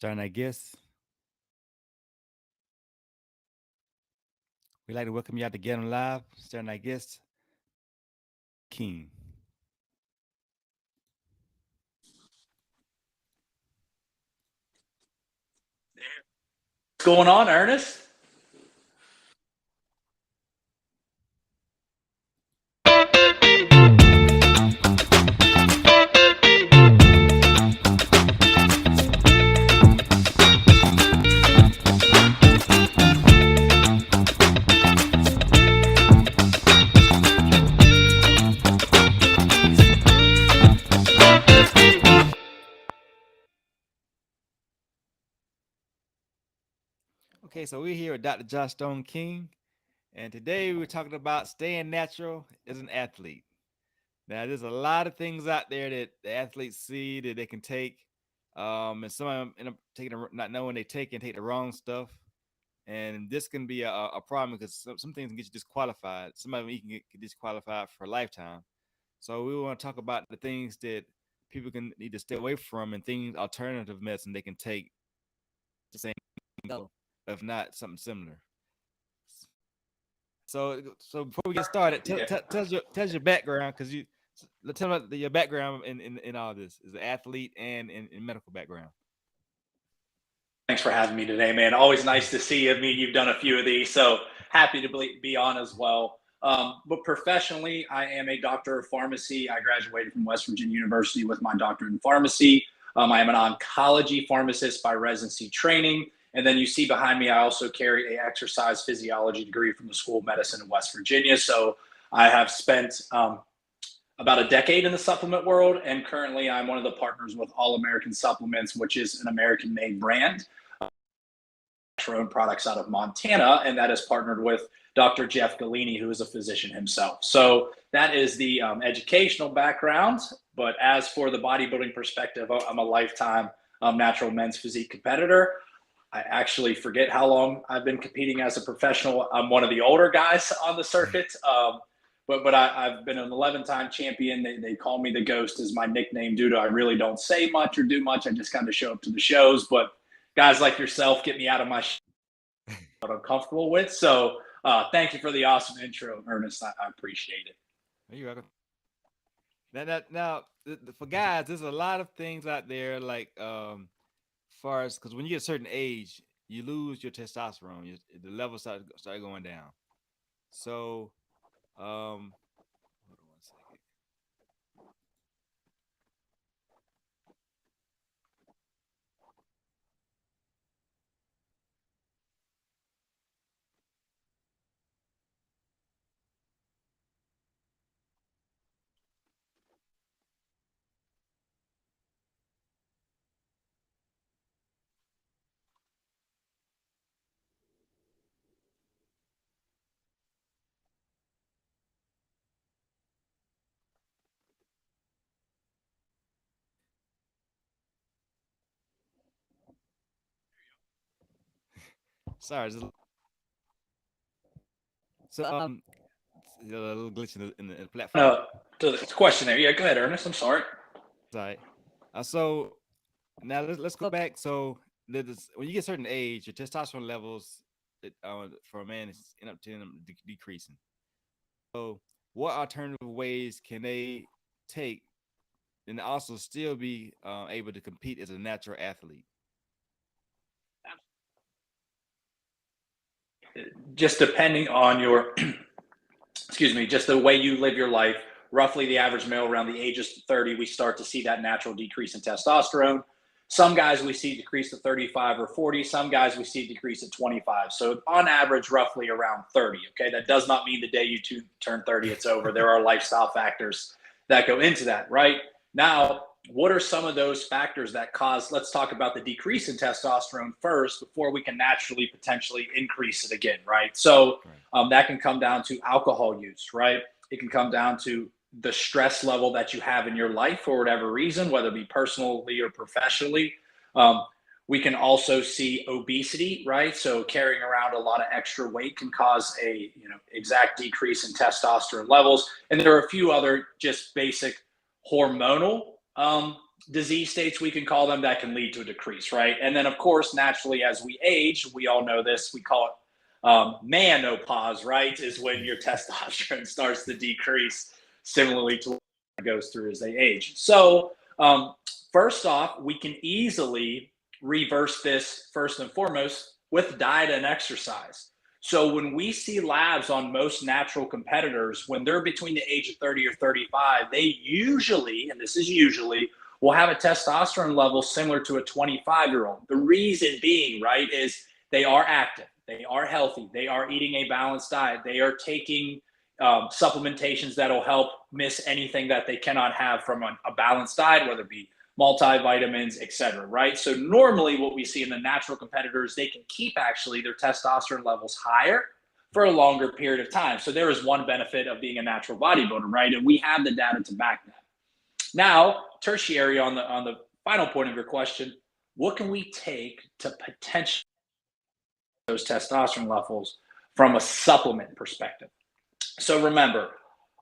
Starting our guests, we'd like to welcome you out to Get On Live. Starting our guest, King. What's going on, Ernest? Okay, so we're here with Dr. Josh StoneKing, and today we're talking about staying natural as an athlete. Now, there's a lot of things out there that the athletes see that they can take, and some of them end up taking not knowing they take and take the wrong stuff, and this can be a problem because some things can get you disqualified. Some of them you can get disqualified for a lifetime. So we want to talk about the things that people can need to stay away from and things alternative medicine they can take the same go, if not something similar. So before we get started, Yeah. tell us your background because you tell me your background in all this as an athlete and in medical background. Thanks for having me today, man. Always nice to see you. I mean, you've done a few of these, so happy to be on as well. But professionally, I am a doctor of pharmacy. I graduated from West Virginia University with my doctorate in pharmacy. I am an oncology pharmacist by residency training. And then you see behind me, I also carry a exercise physiology degree from the School of Medicine in West Virginia. So I have spent about a decade in the supplement world, and currently I'm one of the partners with All American Supplements, which is an American-made brand, our own products out of Montana, and that is partnered with Dr. Jeff Galini, who is a physician himself. So that is the educational background. But as for the bodybuilding perspective, I'm a lifetime natural men's physique competitor. I actually forget how long I've been competing as a professional. I'm one of the older guys on the circuit. But I've been an 11-time champion. They call me the Ghost is my nickname due to I really don't say much or do much. I just kind of show up to the shows. But guys like yourself get me out of my what I'm comfortable with. So thank you for the awesome intro, Ernest. I appreciate it. You're welcome. Now, for guys, there's a lot of things out there like far as because when you get a certain age, you lose your testosterone. The levels start going down. So hold on one second. Sorry, so a little glitch in the platform. No, to the question there. Yeah, go ahead, Ernest. I'm sorry. Sorry. So now let's go back. So when you get a certain age, your testosterone levels for a man is end up decreasing. So what alternative ways can they take and also still be able to compete as a natural athlete? Just depending on your, excuse me, just the way you live your life, roughly the average male around the ages of 30, we start to see that natural decrease in testosterone. Some guys we see decrease to 35 or 40. Some guys we see decrease at 25. So on average, roughly around 30. Okay, that does not mean the day you turn 30, it's over. There are lifestyle factors that go into that, right? Now, what are some of those factors that cause, let's talk about the decrease in testosterone first before we can naturally potentially increase it again, right? So that can come down to alcohol use, right? It can come down to the stress level that you have in your life for whatever reason, whether it be personally or professionally. We can also see obesity, right? So carrying around a lot of extra weight can cause a exact decrease in testosterone levels. And there are a few other just basic hormonal disease states, we can call them, that can lead to a decrease, right? And then, of course, naturally, as we age, we all know this, we call it menopause, right? Is when your testosterone starts to decrease, similarly to what goes through as they age. So, first off, we can easily reverse this first and foremost with diet and exercise. So when we see labs on most natural competitors, when they're between the age of 30 or 35, they usually, and this is usually, will have a testosterone level similar to a 25-year-old. The reason being, right, is they are active, they are healthy, they are eating a balanced diet, they are taking supplementations that'll help miss anything that they cannot have from a balanced diet, whether it be multivitamins, etc. Right? So normally what we see in the natural competitors, they can keep actually their testosterone levels higher for a longer period of time. So there is one benefit of being a natural bodybuilder, right? And we have the data to back that. Now, tertiary, on the final point of your question, what can we take to potentially those testosterone levels from a supplement perspective? So remember,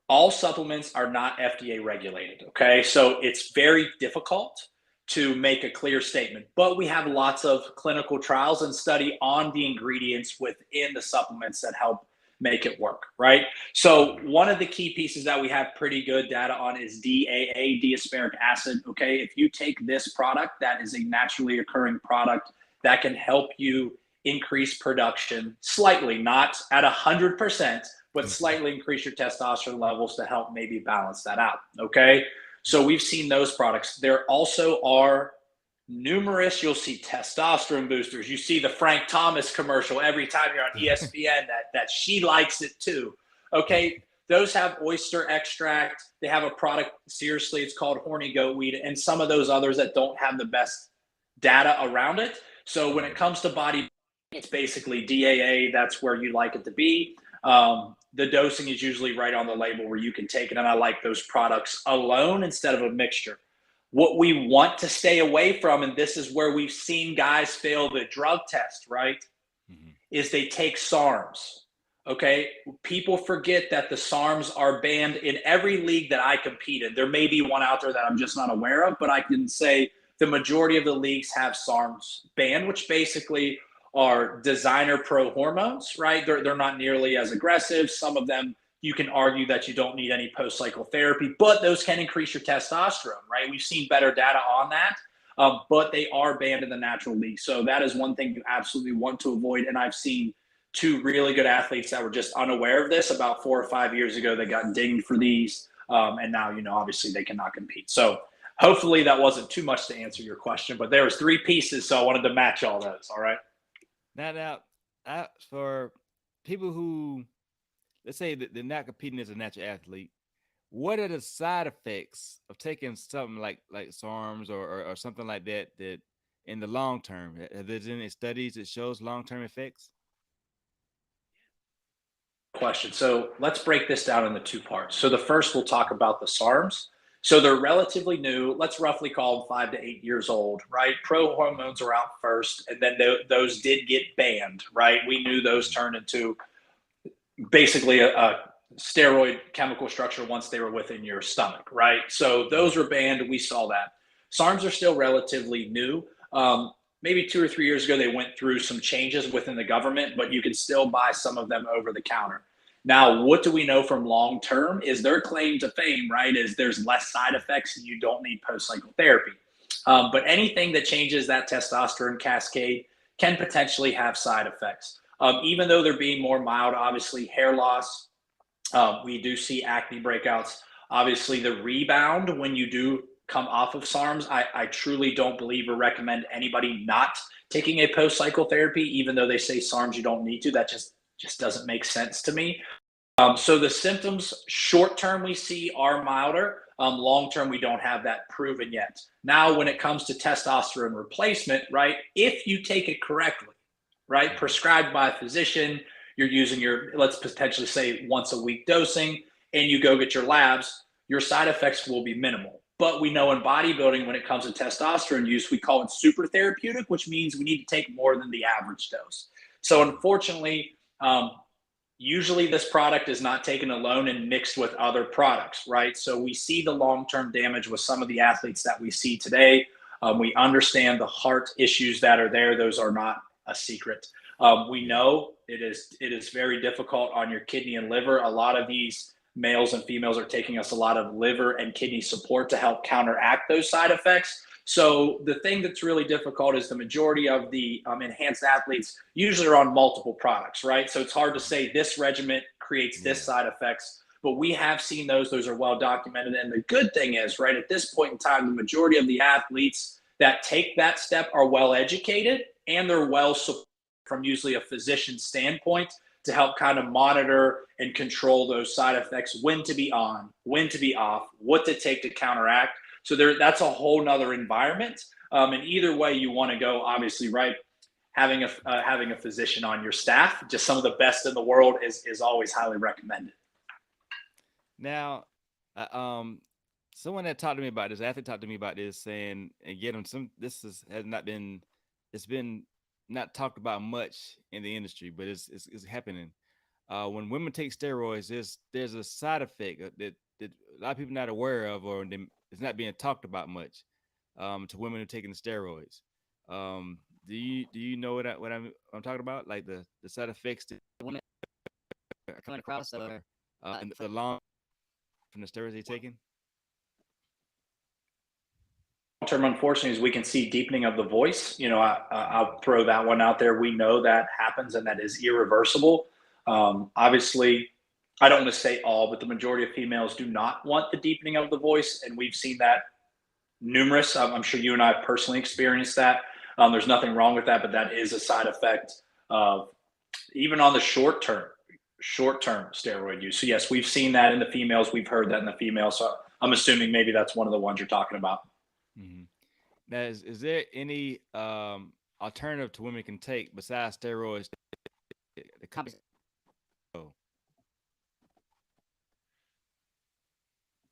all supplements are not FDA regulated, okay? So it's very difficult to make a clear statement, but we have lots of clinical trials and study on the ingredients within the supplements that help make it work, right? So one of the key pieces that we have pretty good data on is DAA, D-aspartic acid, okay? If you take this product, that is a naturally occurring product that can help you increase production slightly, not at 100%, but slightly increase your testosterone levels to help maybe balance that out, okay? So we've seen those products. There also are numerous, you'll see testosterone boosters. You see the Frank Thomas commercial every time you're on ESPN that she likes it too, okay? Those have oyster extract. They have a product, seriously, it's called horny goat weed, and some of those others that don't have the best data around it. So when it comes to body, it's basically DAA, that's where you like it to be. The dosing is usually right on the label where you can take it, and I like those products alone instead of a mixture. What we want to stay away from, and this is where we've seen guys fail the drug test, right, is they take SARMs, okay? People forget that the SARMs are banned in every league that I compete in. There may be one out there that I'm just not aware of, but I can say the majority of the leagues have SARMs banned, which basically are designer pro hormones, right? They're not nearly as aggressive. Some of them, you can argue that you don't need any post-cycle therapy, but those can increase your testosterone, right? We've seen better data on that, but they are banned in the natural league. So that is one thing you absolutely want to avoid. And I've seen two really good athletes that were just unaware of this about 4 or 5 years ago. They got dinged for these, and now, obviously they cannot compete. So hopefully that wasn't too much to answer your question, but there was 3 pieces, so I wanted to match all those, all right? Now, for people who, let's say that they're not competing as a natural athlete, what are the side effects of taking something like SARMs or something like that in the long term? Have there been any studies that shows long-term effects? Question. So let's break this down into 2 parts. So the first, we'll talk about the SARMs. So they're relatively new. Let's roughly call them 5 to 8 years old, right? Pro hormones are out first, and then those did get banned, right? We knew those turned into basically a steroid chemical structure once they were within your stomach, right? So those were banned. We saw that. SARMs are still relatively new. Maybe 2 or 3 years ago, they went through some changes within the government, but you can still buy some of them over the counter. Now, what do we know from long term is their claim to fame, right, is there's less side effects and you don't need post-cycle therapy. But anything that changes that testosterone cascade can potentially have side effects. Even though they're being more mild, obviously hair loss, we do see acne breakouts. Obviously the rebound when you do come off of SARMs, I truly don't believe or recommend anybody not taking a post-cycle therapy, even though they say SARMs you don't need to. That just doesn't make sense to me. So the symptoms short term we see are milder. Long term, we don't have that proven yet. Now, when it comes to testosterone replacement, right, if you take it correctly, right, prescribed by a physician, you're using your, let's potentially say once a week dosing, and you go get your labs, your side effects will be minimal. But we know in bodybuilding, when it comes to testosterone use, we call it super therapeutic, which means we need to take more than the average dose. So unfortunately, usually this product is not taken alone and mixed with other products, right? So we see the long-term damage with some of the athletes that we see today. We understand the heart issues that are there. Those are not a secret. We know it is very difficult on your kidney and liver. A lot of these males and females are taking us a lot of liver and kidney support to help counteract those side effects. So the thing that's really difficult is the majority of the enhanced athletes usually are on multiple products, right? So it's hard to say this regimen creates this side effects, but we have seen those are well documented. And the good thing is, right, at this point in time, the majority of the athletes that take that step are well educated and they're well supported from usually a physician standpoint to help kind of monitor and control those side effects, when to be on, when to be off, what to take to counteract. So that's a whole nother environment. And either way you want to go, obviously, right, having a physician on your staff, just some of the best in the world, is always highly recommended. Now, someone that talked to me about this, athlete talked to me about this, saying, again, has not been, it's been not talked about much in the industry, but it's happening. When women take steroids, there's a side effect that a lot of people not aware of, or it's not being talked about much to women who are taking the steroids. Do you know what I'm talking about? Like the side effects that women are coming across, or and the long from the steroids they're taking? Term, unfortunately, is we can see deepening of the voice. I'll throw that one out there. We know that happens and that is irreversible. Obviously, I don't want to say all, but the majority of females do not want the deepening of the voice, and we've seen that numerous. I'm sure you and I have personally experienced that. There's nothing wrong with that, but that is a side effect of even on the short-term steroid use. So yes, we've seen that in the females. We've heard that in the females. So I'm assuming maybe that's one of the ones you're talking about. Mm-hmm. Now, is there any alternative to women can take besides steroids?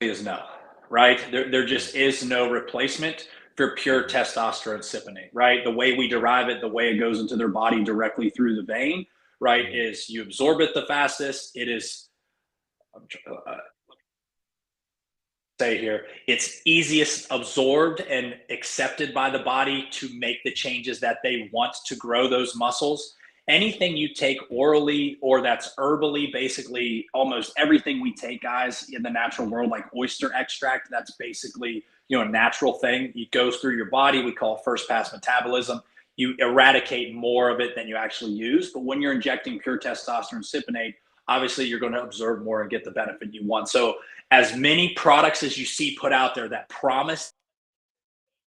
Is no, right? There just is no replacement for pure testosterone cypionate, right? The way we derive it, the way it goes into their body directly through the vein, right, is you absorb it the fastest. It is, say here, it's easiest absorbed and accepted by the body to make the changes that they want to grow those muscles. Anything you take orally or that's herbally, basically almost everything we take, guys, in the natural world, like oyster extract, that's basically, a natural thing. It goes through your body. We call it first pass metabolism. You eradicate more of it than you actually use. But when you're injecting pure testosterone cypionate, obviously you're going to absorb more and get the benefit you want. So as many products as you see put out there that promise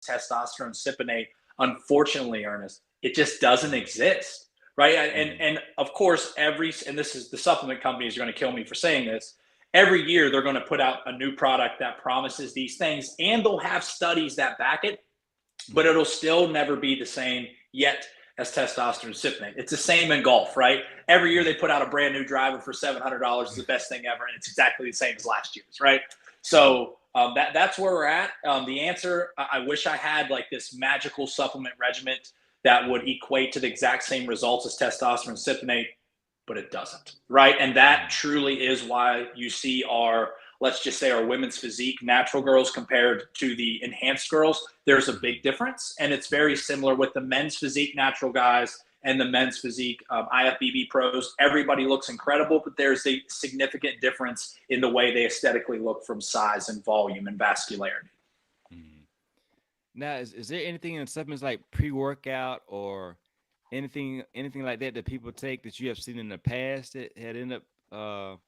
testosterone cypionate, unfortunately, Ernest, it just doesn't exist. Right. And of course, and this is the supplement companies are going to kill me for saying this. Every year, they're going to put out a new product that promises these things, and they'll have studies that back it, but it'll still never be the same yet as testosterone cypionate. It's the same in golf, right? Every year they put out a brand new driver for $700. It's the best thing ever, and it's exactly the same as last year's, right? So that's where we're at. The answer, I wish I had like this magical supplement regimen that would equate to the exact same results as testosterone cypionate, but it doesn't, right? And that truly is why you see let's just say our women's physique natural girls compared to the enhanced girls. There's a big difference, and it's very similar with the men's physique natural guys and the men's physique IFBB pros. Everybody looks incredible, but there's a significant difference in the way they aesthetically look from size and volume and vascularity. Now, is there anything in supplements like pre-workout or anything like that people take that you have seen in the past that had ended up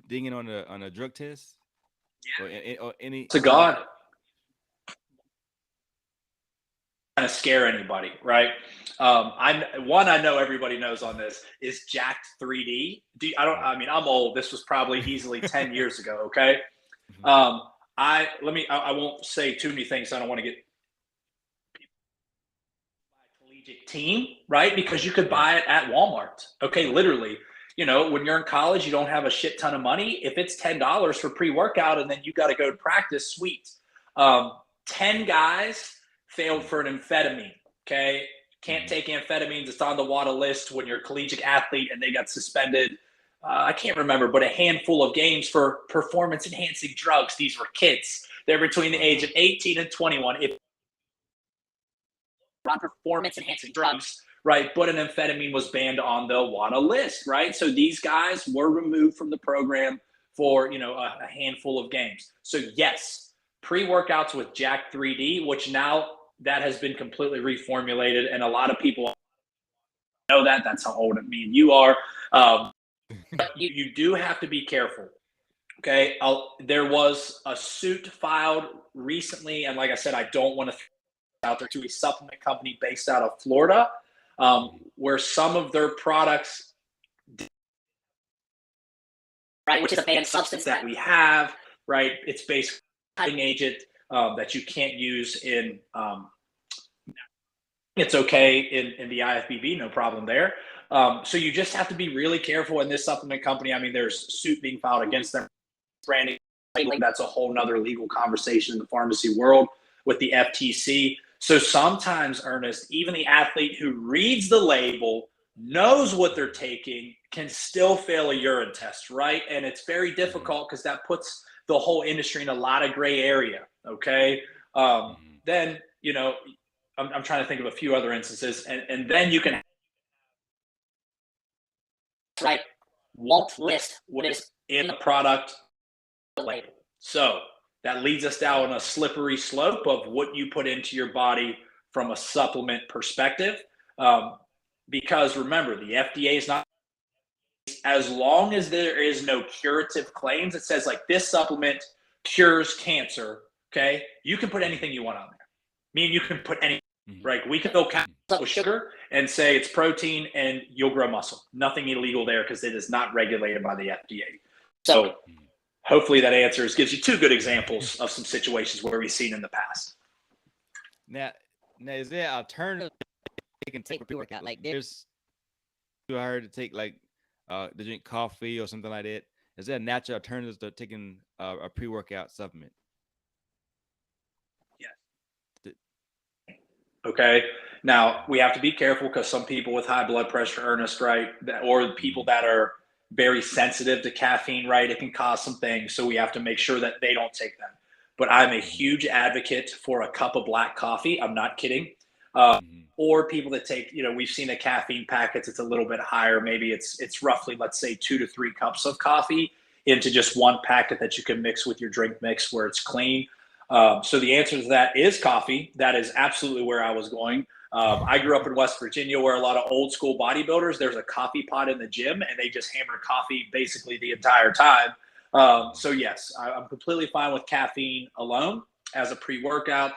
dinging on a drug test? Yeah. Or any? To God, kind of scare anybody, right? I know everybody knows on this is Jacked 3D. I'm old. This was probably easily 10 years ago. Okay. I won't say too many things. I don't want to get collegiate team, right? Because you could buy it at Walmart. Okay. Literally, when you're in college, you don't have a shit ton of money. If it's $10 for pre-workout and then you got to go to practice, sweet. 10 guys failed for an amphetamine. Okay. can't take amphetamines. It's on the WADA list when you're a collegiate athlete, and they got suspended. I can't remember, but a handful of games for performance enhancing drugs. These were kids. They're between the age of 18 and 21. If on performance enhancing drugs, right? But an amphetamine was banned on the WADA list, right? So these guys were removed from the program for, you know, a handful of games. So yes, pre-workouts with Jack 3D, which now that has been completely reformulated, and a lot of people know that. That's how old me and you are. But you do have to be careful. Okay, there was a suit filed recently, and like I said, I don't want to out there to a supplement company based out of Florida, where some of their products, right, which is a banned substance that we have, right, it's basically an agent that you can't use in. It's okay in the IFBB, no problem there. So you just have to be really careful in this supplement company. I mean, there's suit being filed against them. Branding, that's a whole nother legal conversation in the pharmacy world with the FTC. So sometimes, Ernest, even the athlete who reads the label, knows what they're taking, can still fail a urine test, right? And it's very difficult because that puts the whole industry in a lot of gray area, okay? Then, you know, I'm trying to think of a few other instances, and then you can, right, won't list what is in the product label. So that leads us down a slippery slope of what you put into your body from a supplement perspective. Because remember, the FDA is not, as long as there is no curative claims, it says like this supplement cures cancer, okay? You can put anything you want on there. Meaning you can put any, right? We can go with sugar and say it's protein and you'll grow muscle. Nothing illegal there because it is not regulated by the FDA. So hopefully that gives you two good examples of some situations where we've seen in the past. Now is there alternative they can take pre-workout? Like there's, I heard to take like to drink coffee or something like that. Is there a natural alternative to taking a pre-workout supplement? Yes. Okay. Now we have to be careful because some people with high blood pressure, Ernest, right, or people that are very sensitive to caffeine, right, it can cause some things. So we have to make sure that they don't take them. But I'm a huge advocate for a cup of black coffee. I'm not kidding. Or people that take, you know, we've seen the caffeine packets. It's a little bit higher. Maybe it's roughly, let's say, 2 to 3 cups of coffee into just one packet that you can mix with your drink mix where it's clean. So the answer to that is coffee. That is absolutely where I was going. I grew up in West Virginia where a lot of old school bodybuilders, there's a coffee pot in the gym and they just hammer coffee basically the entire time. So yes, I'm completely fine with caffeine alone as a pre-workout.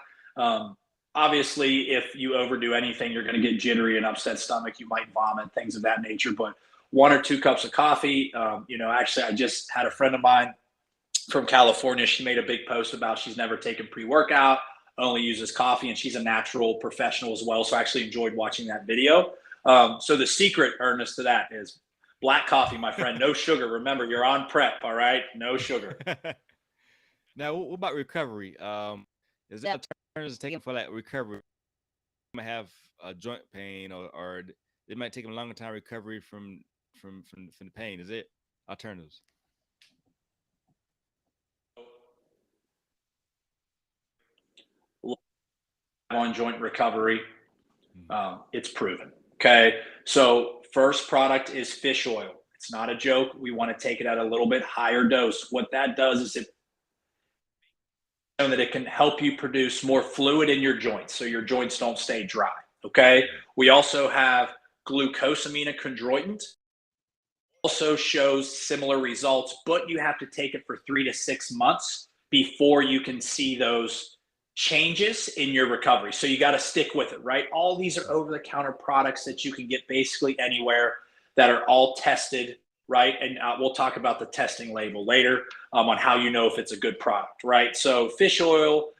Obviously, if you overdo anything, you're going to get jittery and upset stomach. You might vomit, things of that nature. But 1 or 2 cups of coffee, you know, actually, I just had a friend of mine from California. She made a big post about she's never taken pre-workout, only uses coffee, and she's a natural professional as well. So I actually enjoyed watching that video. So the secret, Ernest, to that is black coffee, my friend, no sugar. Remember, you're on prep, all right? No sugar. Now, what about recovery? Is that alternatives taken for that recovery? They might have a joint pain, or they might take a longer time recovery from the pain. Is it alternatives? On joint recovery, it's proven. Okay, so first product is fish oil. It's not a joke. We want to take it at a little bit higher dose. What that does is it that it can help you produce more fluid in your joints so your joints don't stay dry. Okay, we also have glucosaminochondroitin, also shows similar results, but you have to take it for 3 to 6 months before you can see those changes in your recovery. So you got to stick with it, right? All these are over-the-counter products that you can get basically anywhere that are all tested, right? And we'll talk about the testing label later on how you know if it's a good product, right? So fish oil,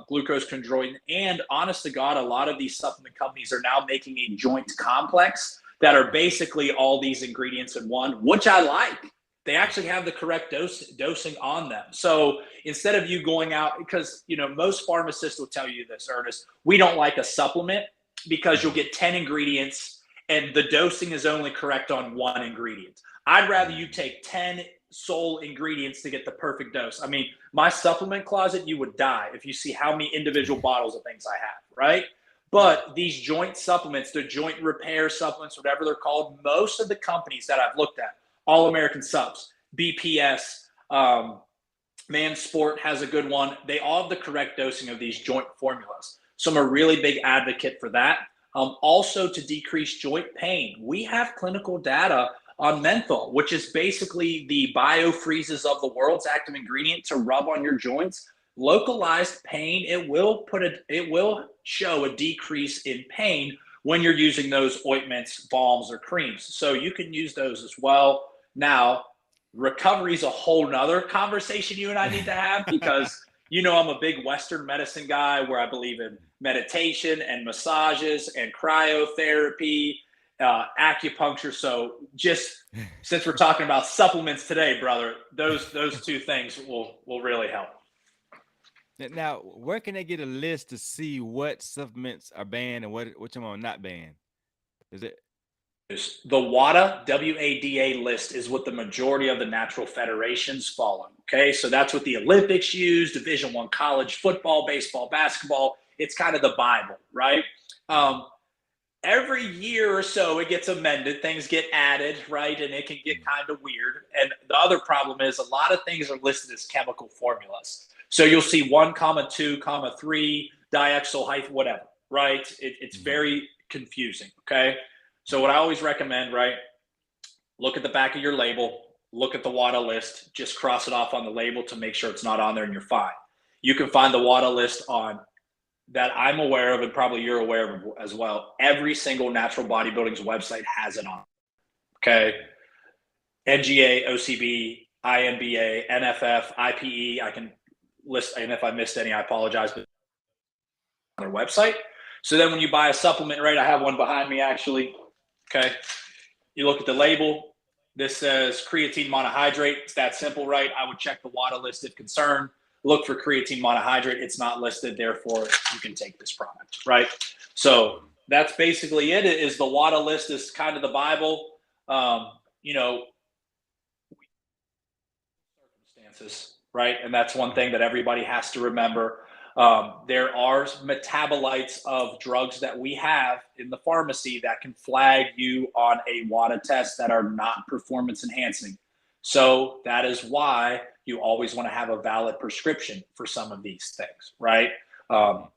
glucose chondroitin, and honest to God, a lot of these supplement companies are now making a joint complex that are basically all these ingredients in one, which I like. They actually have the correct dosing on them. So instead of you going out, because you know most pharmacists will tell you this, Ernest, we don't like a supplement because you'll get 10 ingredients and the dosing is only correct on one ingredient. I'd rather you take 10 sole ingredients to get the perfect dose. I mean, my supplement closet, you would die if you see how many individual bottles of things I have, right? But these joint supplements, the joint repair supplements, whatever they're called, most of the companies that I've looked at, All American Subs, BPS, Man Sport has a good one. They all have the correct dosing of these joint formulas. So I'm a really big advocate for that. Also, to decrease joint pain, we have clinical data on menthol, which is basically the biofreezes of the world's active ingredient to rub on your joints. Localized pain, it will show a decrease in pain when you're using those ointments, balms, or creams. So you can use those as well. Now, recovery is a whole nother conversation you and I need to have, because I'm a big Western medicine guy where I believe in meditation and massages and cryotherapy, acupuncture. So just since we're talking about supplements today, brother, those two things will really help. Now, where can they get a list to see what supplements are banned and which of them are not banned? Is it the WADA, WADA list is what the majority of the natural federations follow. Okay, so that's what the Olympics use, Division I college football, baseball, basketball. It's kind of the Bible, right? Every year or so, it gets amended. Things get added, right? And it can get kind of weird. And the other problem is a lot of things are listed as chemical formulas. So you'll see 1, 2, 3, diethyl, whatever, right? It's very confusing, okay? So what I always recommend, right? Look at the back of your label, look at the WADA list, just cross it off on the label to make sure it's not on there and you're fine. You can find the WADA list on that I'm aware of, and probably you're aware of as well. Every single natural bodybuilding's website has it on, okay? NGA, OCB, INBA, NFF, IPE, I can list, and if I missed any, I apologize, but on their website. So then when you buy a supplement, right, I have one behind me actually, okay? You look at the label, this says creatine monohydrate. It's that simple, right? I would check the WADA list if concerned. Look for creatine monohydrate. It's not listed, therefore you can take this product, right? So that's basically it. Is the WADA list is kind of the Bible. Circumstances, right? And that's one thing that everybody has to remember. There are metabolites of drugs that we have in the pharmacy that can flag you on a WADA test that are not performance enhancing. So that is why you always want to have a valid prescription for some of these things, right?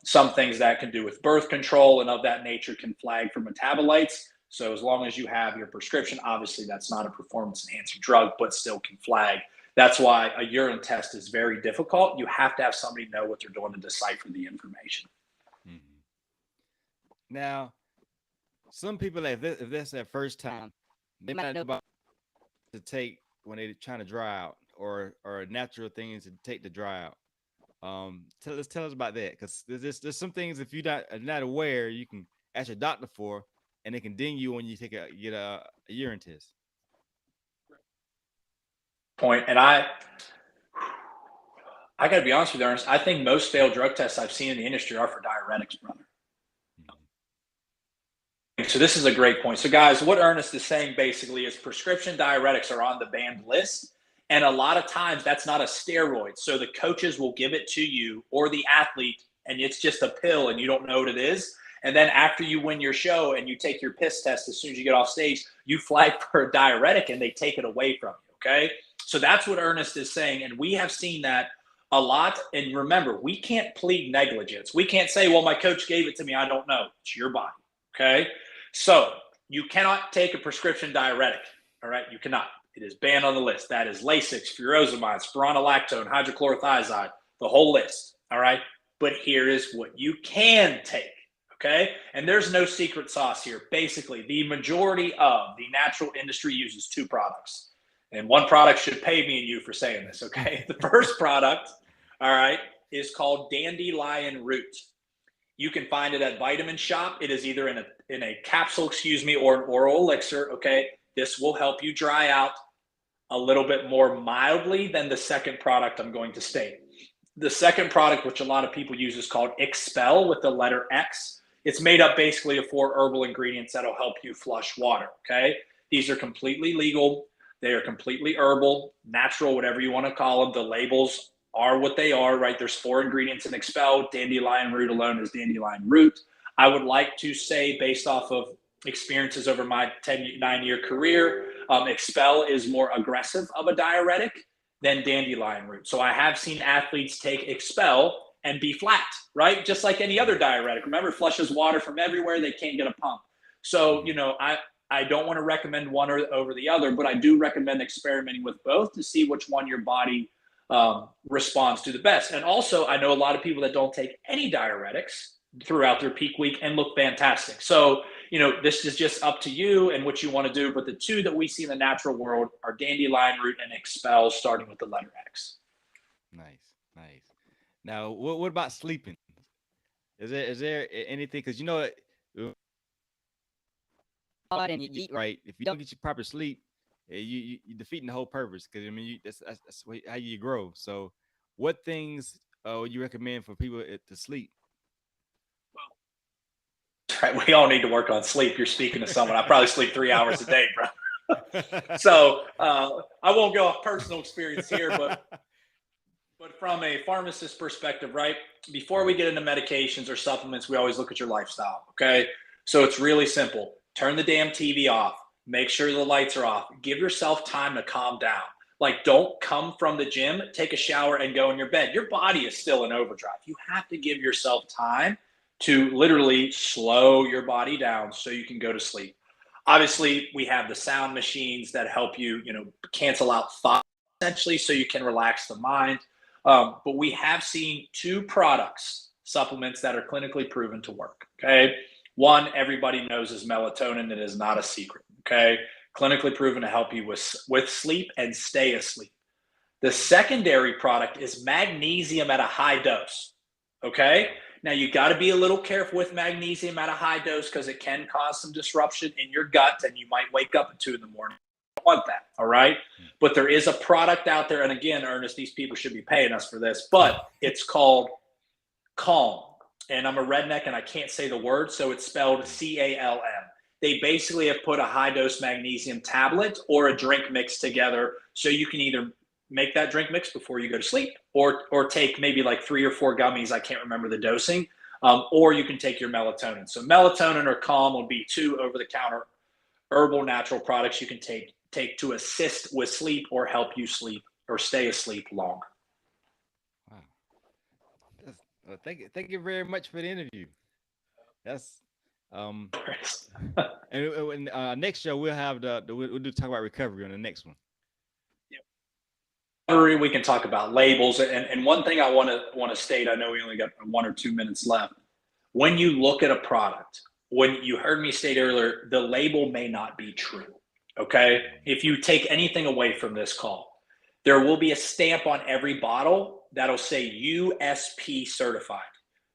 Some things that can do with birth control and of that nature can flag for metabolites. So as long as you have your prescription, obviously that's not a performance enhancing drug, but still can flag. That's why a urine test is very difficult. You have to have somebody know what they're doing to decipher the information. Now, some people, if that's their first time, they might know about to take when they're trying to dry out, or natural things to take to dry out. Tell us about that, because there's some things, if you're not aware, you can ask your doctor for, and it can ding you when you get a urine test. Point, and I got to be honest with you, Ernest. I think most failed drug tests I've seen in the industry are for diuretics, brother. So this is a great point. So guys, what Ernest is saying basically is prescription diuretics are on the banned list. And a lot of times that's not a steroid. So the coaches will give it to you or the athlete, and it's just a pill and you don't know what it is. And then after you win your show and you take your piss test, as soon as you get off stage, you flag for a diuretic and they take it away from you, okay? So that's what Ernest is saying. And we have seen that a lot. And remember, we can't plead negligence. We can't say, well, my coach gave it to me, I don't know. It's your body, okay? So you cannot take a prescription diuretic, all right? You cannot. It is banned on the list. That is Lasix, furosemide, spironolactone, hydrochlorothiazide, the whole list, all right? But here is what you can take, okay? And there's no secret sauce here. Basically, the majority of the natural industry uses two products. And one product should pay me and you for saying this, okay? The first product, all right, is called dandelion root. You can find it at Vitamin Shop. It is either in a capsule, or an oral elixir, okay? This will help you dry out a little bit more mildly than the second product I'm going to state. The second product, which a lot of people use, is called Expel with the letter X. It's made up basically of 4 herbal ingredients that'll help you flush water. Okay. These are completely legal. They are completely herbal, natural, whatever you want to call them. The labels are what they are, right? There's 4 ingredients in Expel. Dandelion root alone is dandelion root. I would like to say, based off of experiences over my 9-year career, Expel is more aggressive of a diuretic than dandelion root. So I have seen athletes take Expel and be flat, right? Just like any other diuretic. Remember, it flushes water from everywhere. They can't get a pump. So, I don't want to recommend one over the other, but I do recommend experimenting with both to see which one your body responds to the best. And also, I know a lot of people that don't take any diuretics throughout their peak week and look fantastic. So, this is just up to you and what you want to do. But the 2 that we see in the natural world are dandelion root and Expel, starting with the letter X. Nice, nice. Now, what about sleeping? Is there anything? Because and you eat right. If you don't get your proper sleep, you're defeating the whole purpose. Because that's how you grow. So, what things would you recommend for people to sleep? Right, we all need to work on sleep. You're speaking to someone. I probably sleep 3 hours a day, bro. So I won't go off personal experience here, but from a pharmacist perspective, right? Before we get into medications or supplements, we always look at your lifestyle. Okay, so it's really simple. Turn the damn TV off. Make sure the lights are off. Give yourself time to calm down. Like, don't come from the gym, take a shower, and go in your bed. Your body is still in overdrive. You have to give yourself time to literally slow your body down so you can go to sleep. Obviously, we have the sound machines that help you, cancel out thoughts essentially so you can relax the mind. But we have seen 2 supplements that are clinically proven to work. Okay. One, everybody knows is melatonin. It is not a secret. Okay. Clinically proven to help you with sleep and stay asleep. The secondary product is magnesium at a high dose. Okay. Now, you got to be a little careful with magnesium at a high dose because it can cause some disruption in your gut and you might wake up at 2 in the morning. You don't want that. All right. But there is a product out there. And again, Ernest, these people should be paying us for this, but it's called Calm. And I'm a redneck and I can't say the word. So it's spelled CALM. They basically have put a high dose magnesium tablet or a drink mix together. So you can either make that drink mix before you go to sleep or take maybe like 3 or 4 gummies. I can't remember the dosing. Or you can take your melatonin. So melatonin or Calm will be 2 over-the-counter herbal natural products you can take to assist with sleep or help you sleep or stay asleep longer. Wow. Thank you very much for the interview. That's and next show we'll have we'll do talk about recovery on the next one. We can talk about labels, and one thing I want to state. I know we only got 1 or 2 minutes left. When you look at a product, when you heard me state earlier, the label may not be true. Okay, if you take anything away from this call, there will be a stamp on every bottle that'll say USP certified.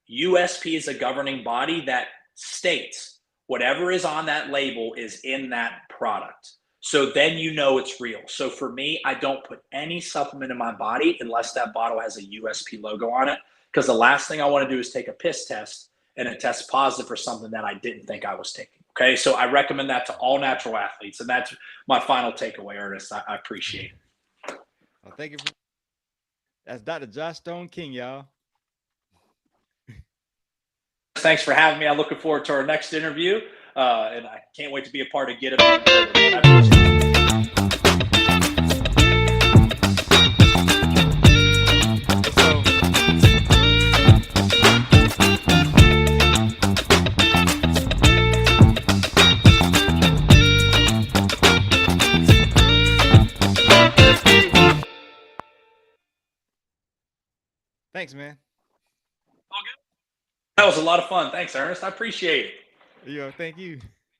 USP is a governing body that states whatever is on that label is in that product. So then it's real. So for me, I don't put any supplement in my body unless that bottle has a USP logo on it, because the last thing I want to do is take a piss test and it tests positive for something that I didn't think I was taking. Okay, so I recommend that to all natural athletes. And that's my final takeaway, Ernest. I appreciate it. Well, thank you. That's Dr. Josh StoneKing, y'all. Thanks for having me. I'm looking forward to our next interview. And I can't wait to be a part of Get It On Further. Thanks, man. All good. That was a lot of fun. Thanks, Ernest. I appreciate it. Yeah, thank you.